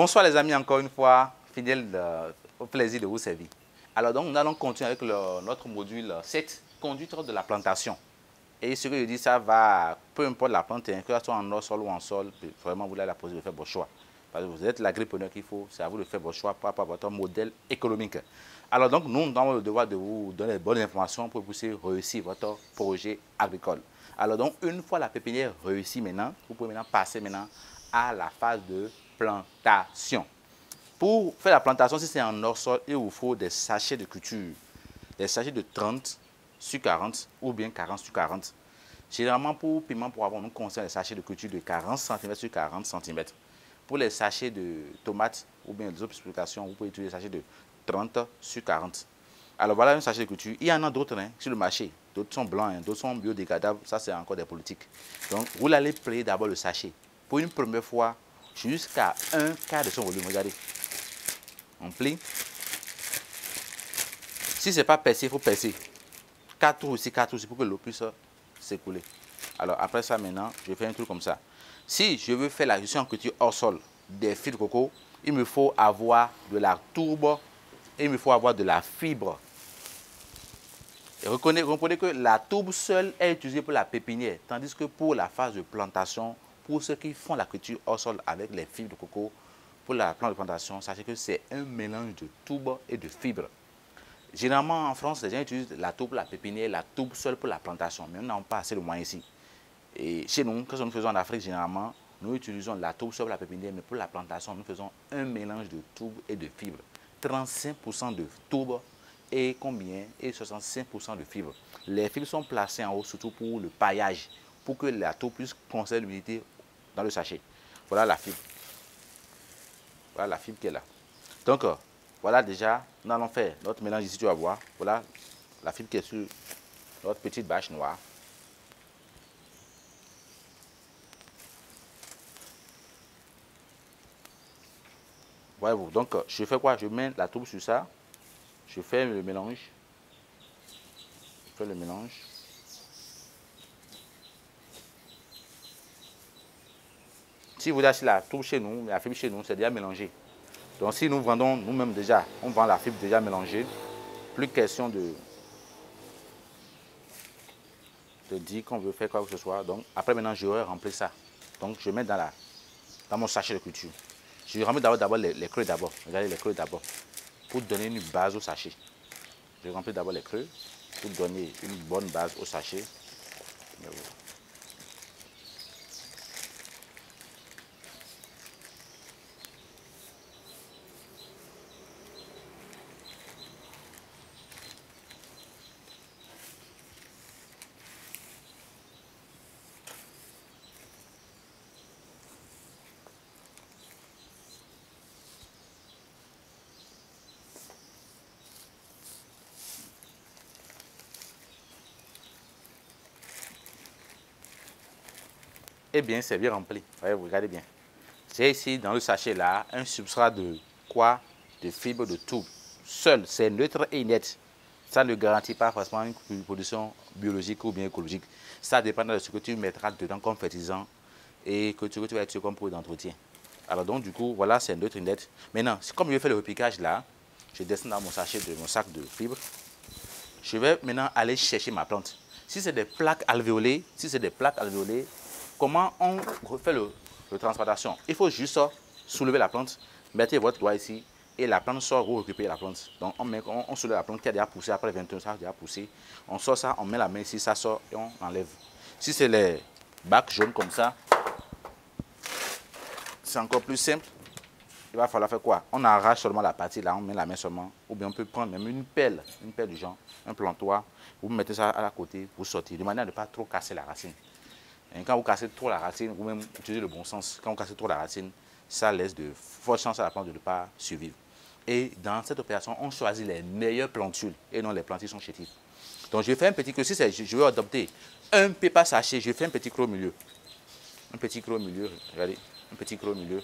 Bonsoir les amis, encore une fois, fidèles au plaisir de vous servir. Alors donc, nous allons continuer avec notre module 7, conduite de la plantation. Et ce que je dis, ça va, peu importe la plante, que ce soit en hors sol ou en sol, vraiment vous avez la possibilité de faire votre choix. Parce que vous êtes l'agripreneur qu'il faut, c'est à vous de faire votre choix par rapport à votre modèle économique. Alors donc, nous avons le devoir de vous donner les bonnes informations pour que vous puissiez réussir votre projet agricole. Alors donc, une fois la pépinière réussie maintenant, vous pouvez maintenant passer maintenant à la phase de plantation. Pour faire la plantation, si c'est en hors sol, il vous faut des sachets de culture. Des sachets de 30 sur 40 ou bien 40 sur 40. Généralement, pour piment pour avoir, nous conseille des sachets de culture de 40 cm sur 40 cm. Pour les sachets de tomates ou bien les autres explications, vous pouvez utiliser des sachets de 30 sur 40. Alors voilà un sachet de culture. Il y en a d'autres sur le marché. D'autres sont blancs, d'autres sont biodégradables. Ça, c'est encore des politiques. Donc, vous allez plier d'abord le sachet. Pour une première fois, jusqu'à un quart de son volume. Regardez. On plie. Si ce n'est pas percé, il faut percer. 4 trous ici, 4 trous ici pour que l'eau puisse s'écouler. Alors après ça, maintenant, je fais un truc comme ça. Si je veux faire la gestion en culture hors sol des fils de coco, il me faut avoir de la tourbe et il me faut avoir de la fibre. Et comprenez que la tourbe seule est utilisée pour la pépinière, tandis que pour la phase de plantation, pour ceux qui font la culture hors sol avec les fibres de coco, pour la plante de plantation, sachez que c'est un mélange de tourbe et de fibres. Généralement, en France, les gens utilisent la tourbe pour la pépinière, la tourbe seule pour la plantation. Mais nous n'avons pas assez de moyens ici. Et chez nous, quand nous faisons en Afrique, généralement, nous utilisons la tourbe seule pour la pépinière, mais pour la plantation, nous faisons un mélange de tourbe et de fibres. 35% de tourbe et combien? Et 65% de fibres. Les fibres sont placées en haut, surtout pour le paillage, pour que la tourbe puisse conserver l'humidité dans le sachet. Voilà la fibre. Voilà la fibre qui est là. Donc, voilà déjà, nous allons faire notre mélange ici, tu vas voir. Voilà la fibre qui est sur notre petite bâche noire. Voyez-vous, donc je fais quoi? Je mets la tourbe sur ça. Je fais le mélange. Je fais le mélange. Si vous voulez acheter la tourbe chez nous, la fibre chez nous, c'est déjà mélangé. Donc si nous vendons nous-mêmes déjà, on vend la fibre déjà mélangée. Plus question de dire qu'on veut faire quoi que ce soit. Donc après maintenant, je vais remplir ça. Donc je mets dans mon sachet de culture. Je remplis d'abord les creux d'abord. Regardez les creux d'abord. Pour donner une base au sachet. Je remplis d'abord les creux pour donner une bonne base au sachet. Eh bien, c'est bien rempli. Voyez, vous regardez bien. J'ai ici dans le sachet là un substrat de quoi? De fibres de tourbe. Seul, c'est neutre et net. Ça ne garantit pas forcément une production biologique ou bien écologique. Ça dépend de ce que tu mettras dedans comme fertilisant et que tu vas utiliser comme produit d'entretien. Alors donc du coup, voilà, c'est neutre et net. Maintenant, comme je fais le repiquage là, je descends dans mon sachet de mon sac de fibres. Je vais maintenant aller chercher ma plante. Si c'est des plaques alvéolées, comment on refait le transplantation? Il faut juste soulever la plante, mettez votre doigt ici et la plante sort, vous récupérez la plante. Donc on soulève la plante qui a déjà poussé, après 21 ça a déjà poussé. On sort ça, on met la main ici, ça sort et on enlève. Si c'est les bacs jaunes comme ça, c'est encore plus simple. Il va falloir faire quoi? On arrache seulement la partie là, on met la main seulement. Ou bien on peut prendre même une pelle du genre, un plantoir. Vous mettez ça à la côté, vous sortez, de manière à ne pas trop casser la racine. Et quand vous cassez trop la racine, vous même utilisez le bon sens. Quand vous cassez trop la racine, ça laisse de fortes chances à la plante de ne pas survivre. Et dans cette opération, on choisit les meilleures plantules et non les plantules sont chétives. Donc je fais un petit creux. Si je veux adopter un pépas sachet, je fais un petit creux au milieu. Un petit creux au milieu, regardez, un petit creux au milieu.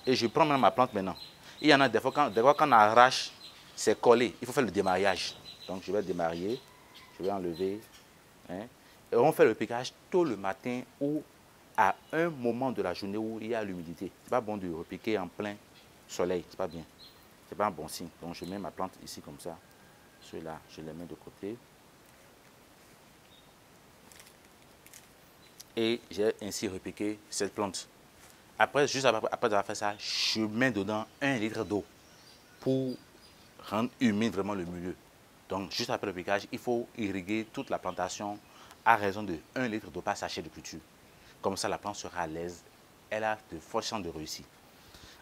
Et je prends même ma plante maintenant. Il y en a des fois quand on arrache, c'est collé. Il faut faire le démariage. Donc je vais démarier, je vais enlever. Hein. Et on fait le piquage tôt le matin ou à un moment de la journée où il y a l'humidité. Ce n'est pas bon de repiquer en plein soleil, c'est pas bien. C'est pas un bon signe. Donc je mets ma plante ici comme ça. Ceux-là, je les mets de côté. Et j'ai ainsi repiqué cette plante. Après, juste après avoir fait ça, je mets dedans 1 litre d'eau pour rendre humide vraiment le milieu. Donc, juste après le piquage, il faut irriguer toute la plantation à raison de 1 litre d'eau par sachet de culture. Comme ça, la plante sera à l'aise. Elle a de fortes chances de réussir.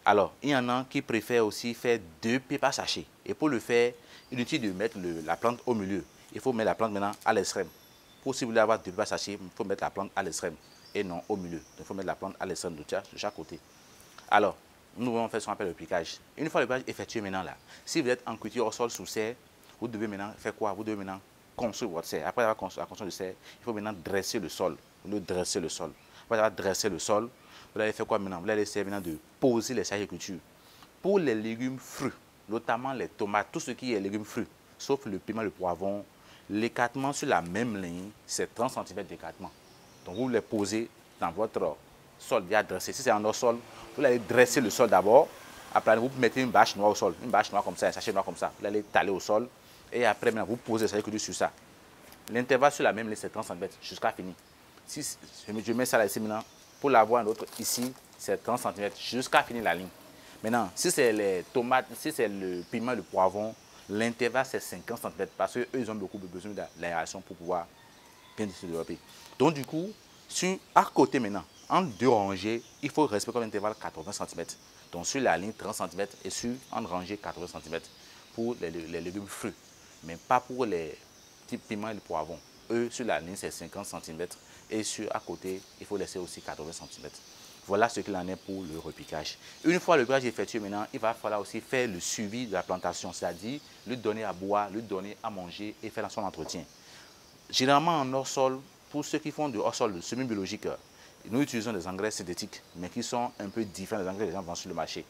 Alors, il y en a qui préfèrent aussi faire 2 pieds par sachet. Et pour le faire, inutile de mettre la plante au milieu. Il faut mettre la plante maintenant à l'extrême. Pour si vous voulez avoir 2 pieds par sachet, il faut mettre la plante à l'extrême et non au milieu. Donc, il faut mettre la plante à l'extrême de chaque côté. Alors, nous allons faire ce qu'on appelle le piquage. Une fois le piquage effectué maintenant là, si vous êtes en culture au sol sous serre, vous devez maintenant faire quoi? Vous devez maintenant construire votre serre. Après avoir construit la construction de serre, il faut maintenant dresser le sol. Vous devez dresser le sol. Après avoir dressé le sol, vous allez faire quoi maintenant? Vous allez essayer maintenant de poser les charges de culture. Pour les légumes fruits, notamment les tomates, tout ce qui est légumes fruits, sauf le piment, le poivron, l'écartement sur la même ligne, c'est 30 cm d'écartement. Donc vous les posez dans votre sol déjà dressé. Si c'est en hors sol, vous allez dresser le sol d'abord. Après, vous mettez une bâche noire au sol, une bâche noire comme ça, un sachet noir comme ça. Vous allez taler au sol et après, vous posez le sachet culture sur ça. L'intervalle sur la même ligne, c'est 30 cm jusqu'à finir. Si je mets ça là ici maintenant, pour l'avoir un autre ici, c'est 30 cm jusqu'à finir la ligne. Maintenant, si c'est les tomates, si c'est le piment, le poivron, l'intervalle c'est 50 cm parce qu'eux, ils ont beaucoup besoin de l'aération pour pouvoir bien se développer. Donc, du coup, à côté maintenant, en 2 rangées, il faut respecter comme intervalle 80 cm. Donc, sur la ligne 30 cm et en rangée 80 cm pour les légumes fruits, mais pas pour les petits piments et les poivrons. Eux, sur la ligne, c'est 50 cm et à côté, il faut laisser aussi 80 cm. Voilà ce qu'il en est pour le repiquage. Une fois le repiquage effectué maintenant, il va falloir aussi faire le suivi de la plantation, c'est-à-dire lui donner à boire, lui donner à manger et faire son entretien. Généralement en hors-sol, pour ceux qui font du hors-sol, de semi-biologique, nous utilisons des engrais synthétiques, mais qui sont un peu différents des engrais que les gens vendent sur le marché.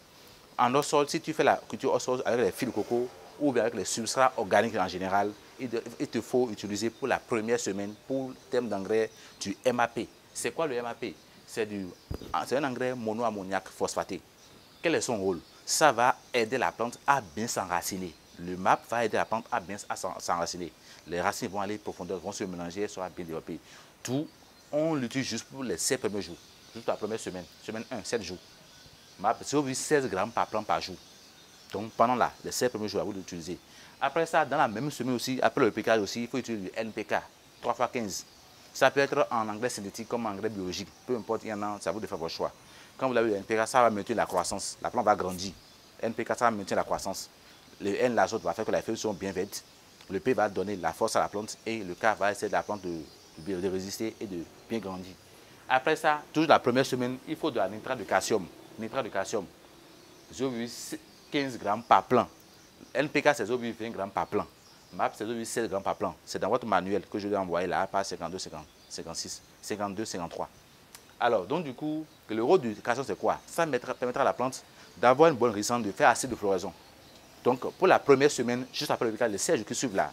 En hors-sol, si tu fais la culture hors-sol avec les fils de coco ou bien avec les substrats organiques en général, il te faut utiliser pour la première semaine, pour le terme d'engrais, du MAP. C'est quoi le MAP? C'est un engrais monoammoniaque phosphaté. Quel est son rôle? Ça va aider la plante à bien s'enraciner. Le MAP va aider la plante à bien s'enraciner. Les racines vont aller en profondeur, vont se mélanger, sera bien développée. Tout, on l'utilise juste pour les 7 premiers jours, juste la première semaine, semaine 1, 7 jours. MAP, c'est 16 grammes par plante par jour. Donc pendant les 7 premiers jours, vous l'utilisez. Après ça, dans la même semaine aussi, après le piquage aussi, il faut utiliser du NPK, 3 x 15. Ça peut être en engrais synthétique comme en engrais biologique. Peu importe, il y en a, ça vous de faire votre choix. Quand vous avez le NPK, ça va maintenir la croissance. La plante va grandir. NPK, ça va maintenir la croissance. Le N, l'azote, va faire que les feuilles sont bien vertes. Le P va donner la force à la plante et le K va essayer de la plante de résister et de bien grandir. Après ça, toujours la première semaine, il faut de la nitrate de calcium. Nitrate de calcium, 0,15 grammes par plant. NPK, c'est 0,20 grammes par plant. MAP, c'est 0,16 grammes par plant. C'est dans votre manuel que je vais envoyer là, par 52, 50, 56, 52, 53. Alors, donc du coup, le rôle du calcium, c'est quoi? Ça permettra à la plante d'avoir une bonne résistance, de faire assez de floraison. Donc, pour la première semaine, juste après le piquage, les 16 jours qui suivent là,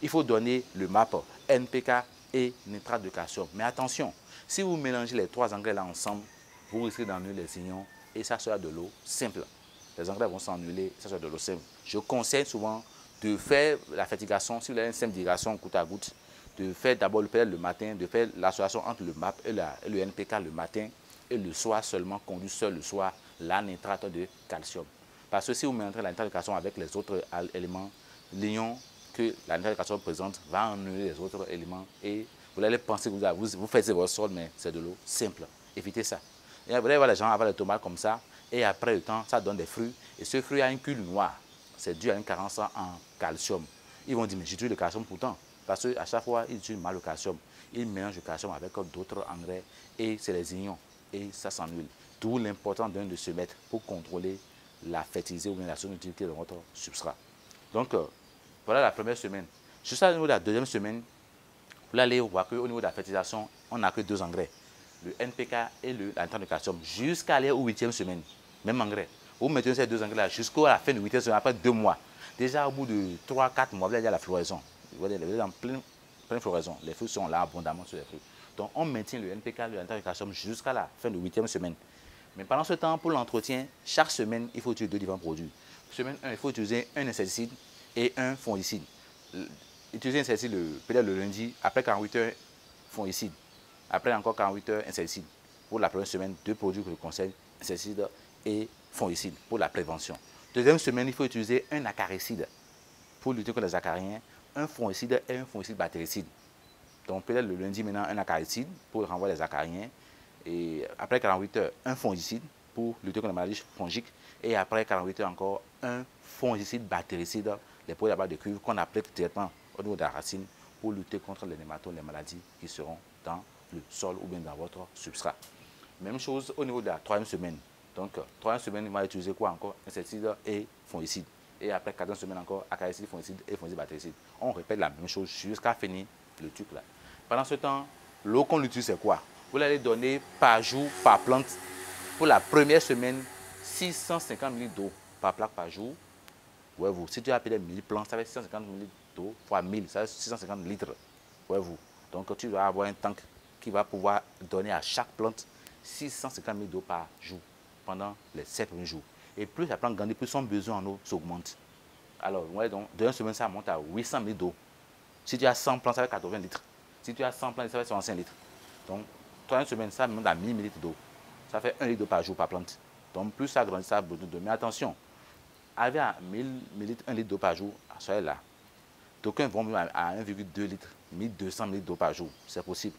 il faut donner le MAP, NPK et nitrate de calcium. Mais attention, si vous mélangez les 3 engrais là ensemble, vous risquez d'ennuyer les ignons et ça sera de l'eau simple. Les engrais vont s'ennuyer, ça sera de l'eau simple. Je conseille souvent de faire la fertigation, si vous avez une simple d'irrigation goutte à goutte, de faire d'abord le matin, de faire l'association entre le MAP et le NPK le matin et le soir seulement, conduit seul le soir, la nitrate de calcium. Parce que si vous mélangez la nitrate de calcium avec les autres éléments, l'ion que la nitrate de calcium présente va ennuyer les autres éléments et vous allez penser que vous faites votre sol, mais c'est de l'eau simple. Évitez ça. Et vous allez voir les gens avoir les tomates comme ça et après le temps, ça donne des fruits et ce fruit a une cuve noire. C'est dû à une carence en calcium. Ils vont dire, mais j'utilise le calcium pourtant. Parce qu'à chaque fois, ils utilisent mal le calcium. Ils mélangent le calcium avec d'autres engrais et c'est les ignons. Et ça s'ennuie. D'où l'importance de se mettre pour contrôler la fertilité ou bien la solubilité de votre substrat. Donc, voilà la première semaine. Juste au niveau de la deuxième semaine, vous allez voir qu'au niveau de la fertilisation, on n'a que 2 engrais. Le NPK et la nitrate de calcium. Jusqu'à aller au 8e semaine. Même engrais. Vous mettez ces 2 engrais-là jusqu'à la fin du 8e semaine, après 2 mois. Déjà, au bout de 3-4 mois, vous avez déjà la floraison. Vous êtes en pleine floraison. Les fruits sont là abondamment sur les fruits. Donc, on maintient le NPK, le nitrate de calcium jusqu'à la fin du 8e semaine. Mais pendant ce temps, pour l'entretien, chaque semaine, il faut utiliser 2 différents produits. Semaine 1, il faut utiliser un insecticide et un fongicide. Utiliser un insecticide peut-être le lundi, après 48 heures, fongicide. Après encore 48 heures, insecticide. Pour la première semaine, 2 produits que je conseille, insecticide et fongicide pour la prévention. Deuxième semaine, il faut utiliser un acaricide pour lutter contre les acariens, un fongicide et un fongicide bactéricide. Donc peut-être le lundi maintenant, un acaricide pour renvoyer les acariens. Et après 48 heures, un fongicide pour lutter contre la maladie fongique. Et après 48 heures encore, un fongicide bactéricide, les produits à base de cuivre qu'on applique directement au niveau de la racine pour lutter contre les nématodes, les maladies qui seront dans le sol ou bien dans votre substrat. Même chose au niveau de la 3e semaine. Donc, 3e semaine, il va utiliser quoi encore? Insecticide et fongicide. Et après 4e semaine encore, acaricide, fongicide et fongicide bactéricide. On répète la même chose jusqu'à finir le truc là. Pendant ce temps, l'eau qu'on utilise, c'est quoi? Vous l'allez donner par jour, par plante. Pour la première semaine, 650 ml d'eau par plaque par jour. Voyez-vous, si tu as peut-être 1000 plantes, ça fait 650 ml d'eau fois 1000, ça fait 650 litres. Voyez-vous. Donc, tu dois avoir un tank qui va pouvoir donner à chaque plante 650 ml d'eau par jour pendant les 7 premiers jours. Et plus la plante grandit, plus son besoin en eau s'augmente. Alors, ouais, donc, de 1 semaine, ça monte à 800 ml d'eau. Si tu as 100 plantes, ça fait 80 litres. Si tu as 100 plantes, ça fait 65 litres. Donc, 3e semaine, ça monte à 1000 ml d'eau. Ça fait 1 litre d'eau par jour par plante. Donc, plus ça grandit, ça a besoin d'eau. Mais attention, avec 1000 ml, 1 litre d'eau par jour, soyez là. D'aucuns vont à 1,2 litres, 1200 ml d'eau par jour. C'est possible.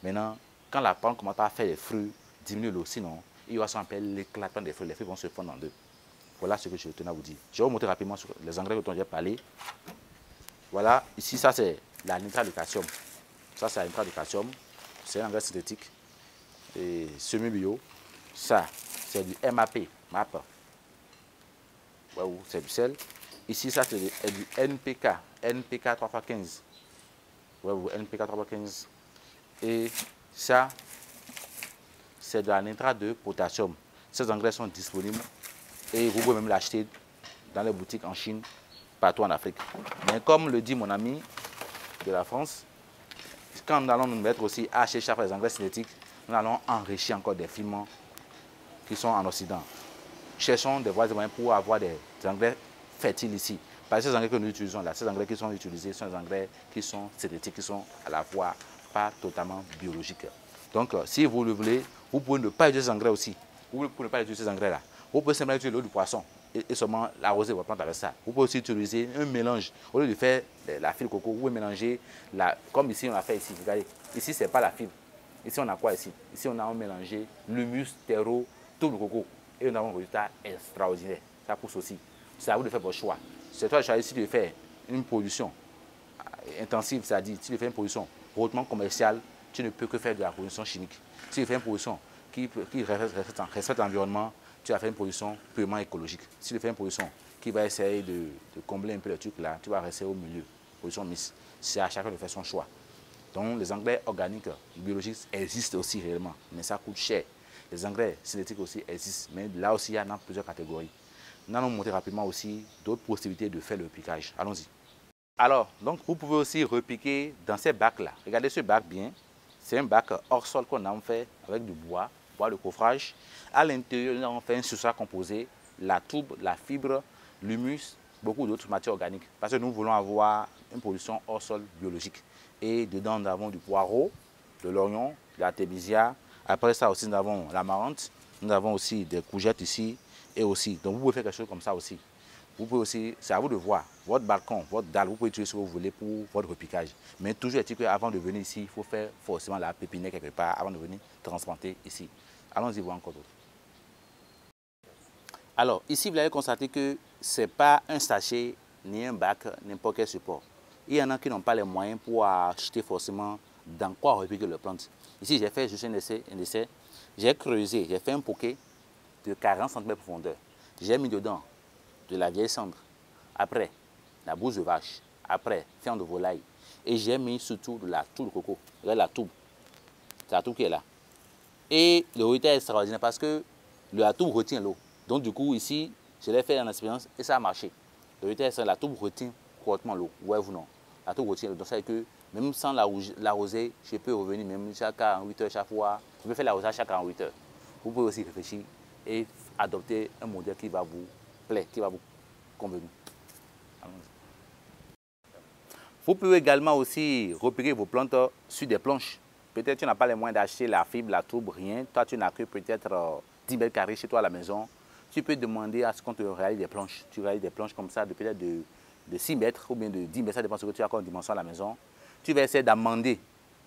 Maintenant, quand la plante commence à faire les fruits, diminue l'eau. Sinon, il y aura ce qu'on appelle l'éclatement des fruits. Les fruits vont se fondre en deux. Voilà ce que je tenais à vous dire. Je vais vous montrer rapidement sur les engrais dont j'ai parlé. Voilà, ici, ça c'est la nitrate de calcium. Ça, c'est la nitrate de calcium. C'est un engrais synthétique et semi-bio. Ça, c'est du MAP. MAP. C'est du sel. Ici, ça, c'est du NPK. NPK 3x15. NPK 3x15. Et ça, c'est de la nitrate de potassium. Ces engrais sont disponibles et vous pouvez même l'acheter dans les boutiques en Chine, partout en Afrique. Mais comme le dit mon ami de la France, quand nous allons nous mettre aussi à chercher les engrais synthétiques, nous allons enrichir encore des fibres qui sont en Occident. Cherchons des voies et moyens pour avoir des engrais fertiles ici. Parce que ces engrais que nous utilisons là, ces engrais qui sont utilisés sont des engrais qui sont synthétiques, qui sont à la fois pas totalement biologiques. Donc, si vous le voulez, vous pouvez ne pas utiliser ces engrais aussi. Vous pouvez ne pas utiliser ces engrais là. Vous pouvez simplement utiliser l'eau du poisson et seulement l'arroser votre plante avec ça. Vous pouvez aussi utiliser un mélange. Au lieu de faire la fibre coco, vous pouvez mélanger, comme ici on a fait ici. Regardez, ici ce n'est pas la fibre. Ici on a quoi ici? Ici on a mélangé l'humus, terreau, tout le coco. Et on a un résultat extraordinaire. Ça pousse aussi. C'est à vous de faire votre choix. C'est toi de choisir si tu veux faire une production intensive, c'est-à-dire si tu veux faire une production hautement commerciale, tu ne peux que faire de la production chimique. Si tu fais une production qui respecte l'environnement, tu vas faire une production purement écologique. Si tu fais une production qui va essayer de combler un peu le truc là, tu vas rester au milieu. Production mixte. C'est à chacun de faire son choix. Donc les engrais organiques, biologiques existent aussi réellement, mais ça coûte cher. Les engrais synthétiques aussi existent, mais là aussi il y en a plusieurs catégories. Nous allons montrer rapidement aussi d'autres possibilités de faire le piquage. Allons-y. Alors, donc vous pouvez aussi repiquer dans ces bacs-là. Regardez ce bac bien. C'est un bac hors sol qu'on a fait avec du bois de coffrage. À l'intérieur, nous avons fait un substrat composé, la toube, la fibre, l'humus, beaucoup d'autres matières organiques. Parce que nous voulons avoir une production hors sol biologique. Et dedans, nous avons du poireau, de l'oignon, de la tébisia. Après ça aussi, nous avons la marante. Nous avons aussi des courgettes ici. Et aussi, donc vous pouvez faire quelque chose comme ça aussi. Vous pouvez aussi, c'est à vous de voir, votre balcon, votre dalle, vous pouvez utiliser ce que vous voulez pour votre repiquage. Mais toujours est-il qu'avant de venir ici, il faut faire forcément la pépinière quelque part avant de venir transplanter ici. Allons-y voir encore d'autres. Alors, ici, vous allez constater que ce n'est pas un sachet ni un bac, n'importe quel support. Il y en a qui n'ont pas les moyens pour acheter forcément dans quoi repiquer leur plante. Ici, j'ai fait juste un essai. J'ai creusé, j'ai fait un poquet de 40 cm de profondeur. J'ai mis dedans de la vieille cendre, après la bouse de vache, après fiente de volaille. Et j'ai mis surtout de la toux de coco. Regardez la toux. C'est la toux qui est là. Et le résultat est extraordinaire parce que la toux retient l'eau. Donc du coup ici, je l'ai fait en expérience et ça a marché. Le résultat est extraordinaire. La toux retient correctement l'eau. Ouais ou non? La toux retient l'eau. Donc ça veut dire que même sans l'arroser, je peux revenir même chaque 48 heures chaque fois. Je peux faire l'arrosage chaque 48 heures. Vous pouvez aussi réfléchir et adopter un modèle qui va vous plaire, qui va vous convenir. Vous pouvez également aussi repérer vos plantes sur des planches. Peut-être tu n'as pas les moyens d'acheter la fibre, la tourbe, rien. Toi, tu n'as que peut-être 10 mètres carrés chez toi à la maison. Tu peux demander à ce qu'on te réalise des planches. Tu réalises des planches comme ça de peut-être de 6 mètres ou bien de 10 mètres, ça dépend de ce que tu as comme dimension à la maison. Tu vas essayer d'amender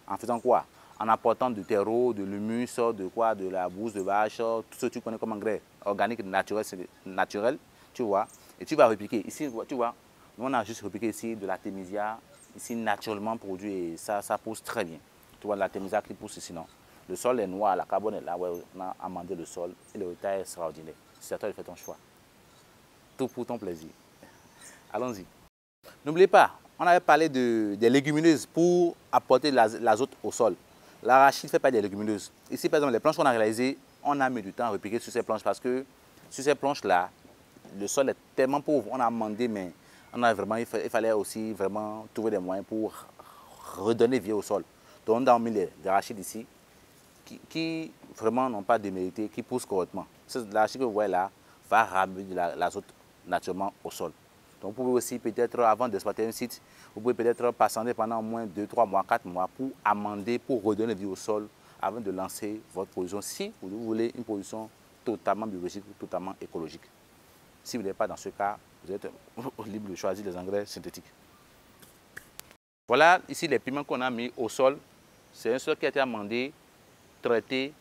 en faisant quoi? En apportant du terreau, de l'humus, de quoi, de la bouse de vache, tout ce que tu connais comme engrais organique, naturel, tu vois. Et tu vas repiquer. Ici, tu vois, nous on a juste repiqué ici de l'artémisia, ici naturellement produit et ça pousse très bien. Tu vois l'artémisia qui pousse ici, non? Le sol est noir, la carbone est là, ouais, on a amendé le sol et le résultat est extraordinaire. C'est à toi de faire ton choix. Tout pour ton plaisir. Allons-y. N'oubliez pas, on avait parlé des légumineuses pour apporter l'azote au sol. L'arachide ne fait pas des légumineuses. Ici, par exemple, les planches qu'on a réalisées, on a mis du temps à repiquer sur ces planches parce que sur ces planches-là, le sol est tellement pauvre. On a amendé, mais il fallait aussi vraiment trouver des moyens pour redonner vie au sol. Donc, on a mis les arachides ici qui vraiment n'ont pas démérité, qui poussent correctement. L'arachide que vous voyez là va ramener de l'azote naturellement au sol. Donc vous pouvez aussi peut-être, avant d'exploiter un site, vous pouvez peut-être patienter pendant au moins 2, 3 mois, 4 mois pour amender, pour redonner vie au sol avant de lancer votre production. Si vous voulez une production totalement biologique, totalement écologique. Si vous n'êtes pas dans ce cas, vous êtes libre de choisir les engrais synthétiques. Voilà ici les piments qu'on a mis au sol. C'est un sol qui a été amendé, traité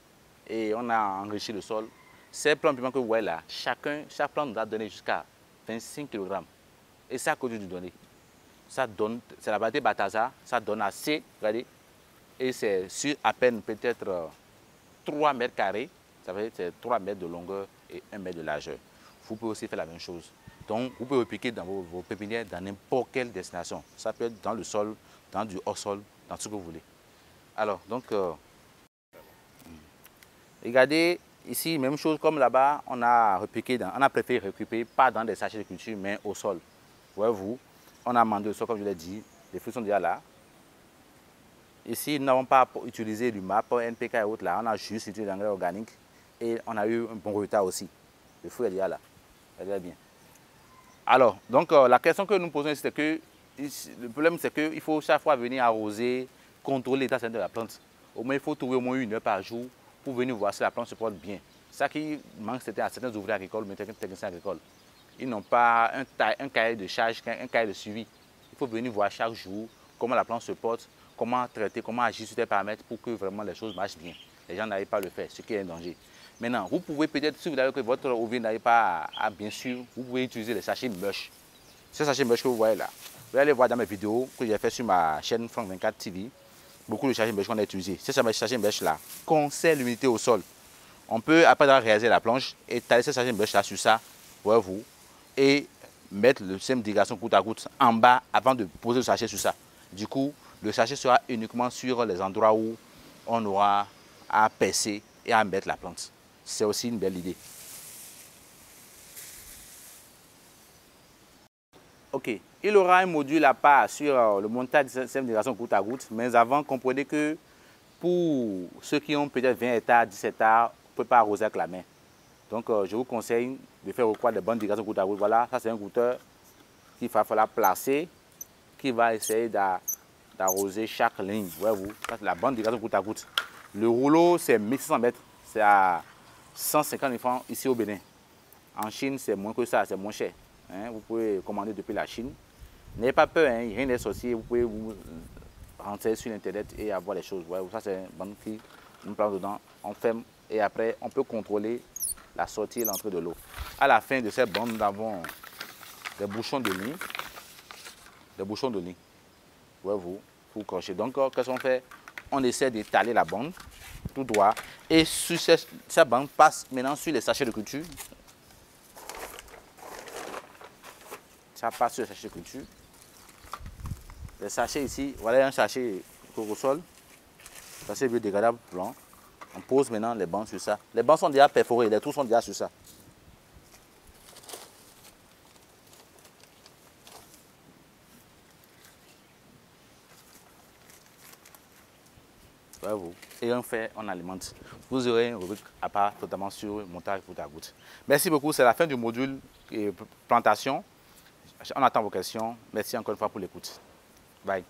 et on a enrichi le sol. Ces plants de piments que vous voyez là, chaque plante nous a donné jusqu'à 25 kg. Et ça, que du donner. Ça donne, c'est la variété Bataza, ça donne assez, regardez. Et c'est sur à peine peut-être 3 mètres carrés, ça veut dire c'est 3 mètres de longueur et 1 mètre de largeur. Vous pouvez aussi faire la même chose. Donc, vous pouvez repiquer dans vos pépinières dans n'importe quelle destination. Ça peut être dans le sol, dans du hors-sol, dans ce que vous voulez. Alors, donc, regardez, ici, même chose comme là-bas, on a préféré repiquer, pas dans des sachets de culture, mais au sol. Voyez-vous, on a amendé le sol, comme je l'ai dit, les fruits sont déjà là. Ici, nous n'avons pas utilisé du MAP, NPK et autres là, on a juste utilisé l'engrais organique et on a eu un bon résultat aussi. Le fruit est déjà là, regardez bien. Alors, donc la question que nous posons ici, c'est que le problème c'est qu'il faut chaque fois venir arroser, contrôler l'état de la plante. Au moins, il faut trouver au moins 1 heure par jour pour venir voir si la plante se porte bien. Ça qui manque, c'était à certains ouvriers agricoles, mais techniciens agricoles. Ils n'ont pas un cahier de charge, un cahier de suivi. Il faut venir voir chaque jour comment la plante se porte, comment traiter, comment agir sur des paramètres pour que vraiment les choses marchent bien. Les gens n'arrivent pas à le faire, ce qui est un danger. Maintenant, vous pouvez peut-être, si vous avez que votre ouvrier n'arrive pas à bien sûr, vous pouvez utiliser les sachets Mush. Ces sachets Mush que vous voyez là, vous allez voir dans mes vidéos que j'ai fait sur ma chaîne Franck 24 TV, beaucoup de sachets Mush qu'on a utilisés. Ces sachets Mush là conservent l'humidité au sol. On peut, après avoir réalisé la planche, étaler ces sachets Mush là sur ça, voyez-vous, et mettre le système d'irrigation goutte à goutte en bas avant de poser le sachet sur ça. Du coup, le sachet sera uniquement sur les endroits où on aura à percer et à mettre la plante. C'est aussi une belle idée. Ok, il aura un module à part sur le montage du système d'irrigation goutte à goutte, mais avant, comprenez que pour ceux qui ont peut-être 20 hectares, 10 hectares, on ne peut pas arroser avec la main. Donc, je vous conseille de faire recours à des bandes d'irrigation goutte à goutte. Voilà, ça c'est un goutteur qu'il va falloir placer, qui va essayer d'arroser chaque ligne. Voyez-vous, ça c'est la bande d'irrigation goutte à goutte. Le rouleau, c'est 1600 mètres. C'est à 150 000 francs ici au Bénin. En Chine, c'est moins que ça, c'est moins cher. Hein, vous pouvez commander depuis la Chine. N'ayez pas peur, hein, rien n'est sorcier. Vous pouvez vous rentrer sur Internet et avoir les choses. Voyez-vous, ça c'est une bande qui nous plante dedans. On ferme et après, on peut contrôler la sortie et l'entrée de l'eau. À la fin de cette bande, nous avons des bouchons de lit. Des bouchons de lit. Voyez-vous, pour crocher. Donc, qu'est-ce qu'on fait? On essaie d'étaler la bande tout droit. Et sur cette bande passe maintenant sur les sachets de culture. Ça passe sur les sachets de culture. Les sachets ici, voilà un sachet au sol. Sachet biodégradable blanc. On pose maintenant les bandes sur ça. Les bandes sont déjà perforées, les trous sont déjà sur ça. Bravo. Et on fait, on alimente. Vous aurez une rubrique à part totalement sur le montage goutte à goutte. Merci beaucoup. C'est la fin du module plantation. On attend vos questions. Merci encore une fois pour l'écoute. Bye.